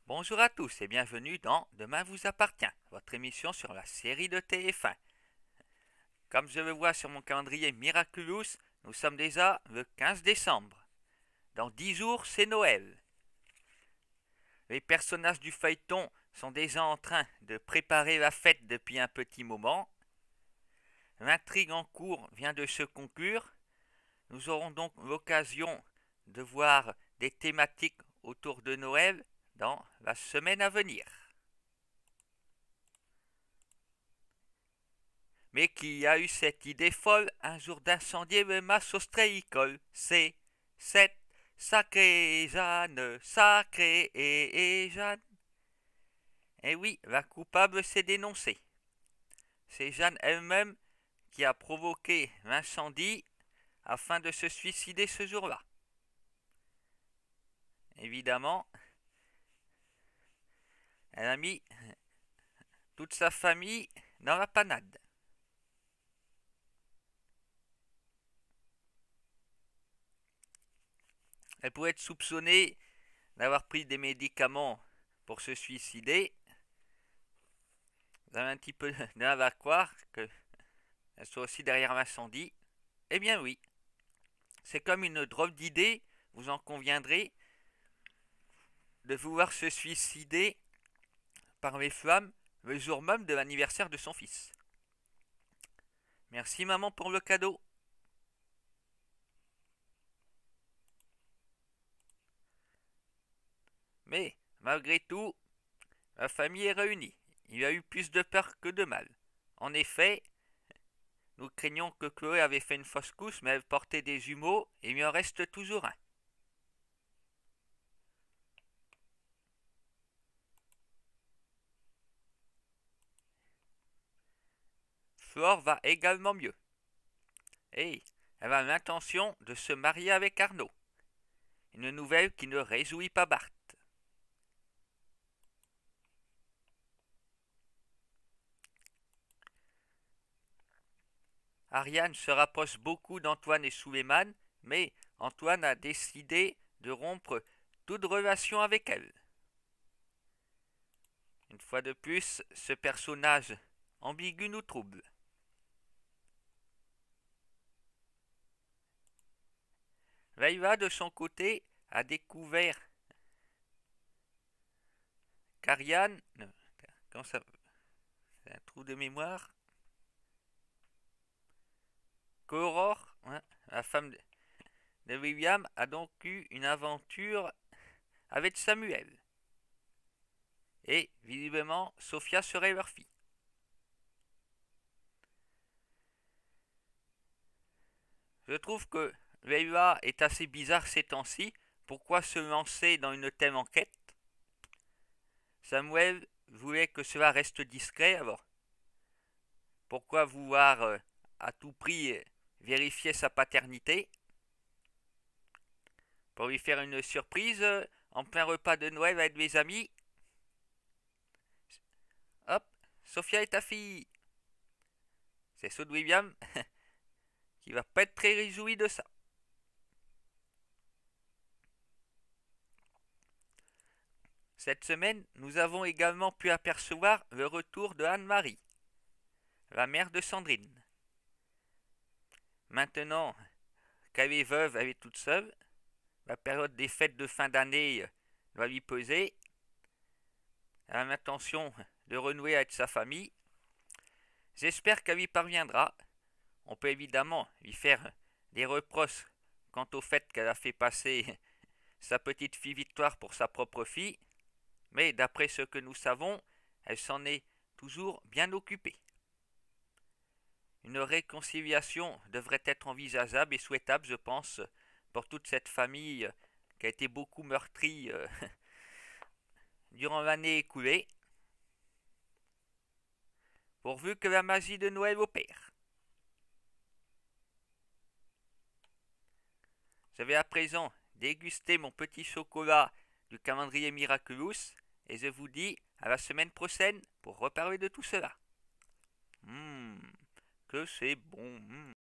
Bonjour à tous et bienvenue dans Demain vous appartient, votre émission sur la série de TF1. Comme je le vois sur mon calendrier Miraculous, nous sommes déjà le 15 décembre. Dans 10 jours, c'est Noël. Les personnages du feuilleton sont déjà en train de préparer la fête depuis un petit moment. L'intrigue en cours vient de se conclure. Nous aurons donc l'occasion de voir des thématiques autour de Noël dans la semaine à venir. Mais qui a eu cette idée folle un jour d'incendier le mas ostréicole? C'est cette sacrée Jeanne, sacrée et Jeanne. Et oui, la coupable s'est dénoncée. C'est Jeanne elle-même qui a provoqué l'incendie afin de se suicider ce jour-là. Évidemment, elle a mis toute sa famille dans la panade. Elle pourrait être soupçonnée d'avoir pris des médicaments pour se suicider. Vous avez un petit peu de mal à croire qu'elle soit aussi derrière l'incendie. Eh bien oui, c'est comme une drôle d'idée, vous en conviendrez, de vouloir se suicider par les flammes le jour même de l'anniversaire de son fils. Merci maman pour le cadeau. Mais, malgré tout, la famille est réunie. Il y a eu plus de peur que de mal. En effet, nous craignons que Chloé avait fait une fausse couche, mais elle portait des jumeaux et il en reste toujours un. Flore va également mieux. Et elle a l'intention de se marier avec Arnaud. Une nouvelle qui ne réjouit pas Bart. Ariane se rapproche beaucoup d'Antoine et Suleiman, mais Antoine a décidé de rompre toute relation avec elle. Une fois de plus, ce personnage ambigu nous trouble. Leïla, de son côté, a découvert qu'Ariane... Comment ça... C'est un trou de mémoire. Qu'Aurore, hein, la femme de William, a donc eu une aventure avec Samuel. Et, visiblement, Sophia serait leur fille. Je trouve que Leïla est assez bizarre ces temps-ci. Pourquoi se lancer dans une telle enquête? Samuel voulait que cela reste discret, alors pourquoi vouloir à tout prix vérifier sa paternité? Pour lui faire une surprise en plein repas de Noël avec mes amis. Hop, Sophia est ta fille. C'est ceux de William qui va pas être très réjoui de ça. Cette semaine, nous avons également pu apercevoir le retour de Anne-Marie, la mère de Sandrine. Maintenant qu'elle est veuve, elle est toute seule. La période des fêtes de fin d'année va lui peser. Elle a l'intention de renouer avec sa famille. J'espère qu'elle y parviendra. On peut évidemment lui faire des reproches quant au fait qu'elle a fait passer sa petite fille Victoire pour sa propre fille, mais d'après ce que nous savons, elle s'en est toujours bien occupée. Une réconciliation devrait être envisageable et souhaitable, je pense, pour toute cette famille qui a été beaucoup meurtrie durant l'année écoulée, pourvu que la magie de Noël opère. Je vais à présent déguster mon petit chocolat du calendrier Miraculous et je vous dis à la semaine prochaine pour reparler de tout cela. Que c'est bon.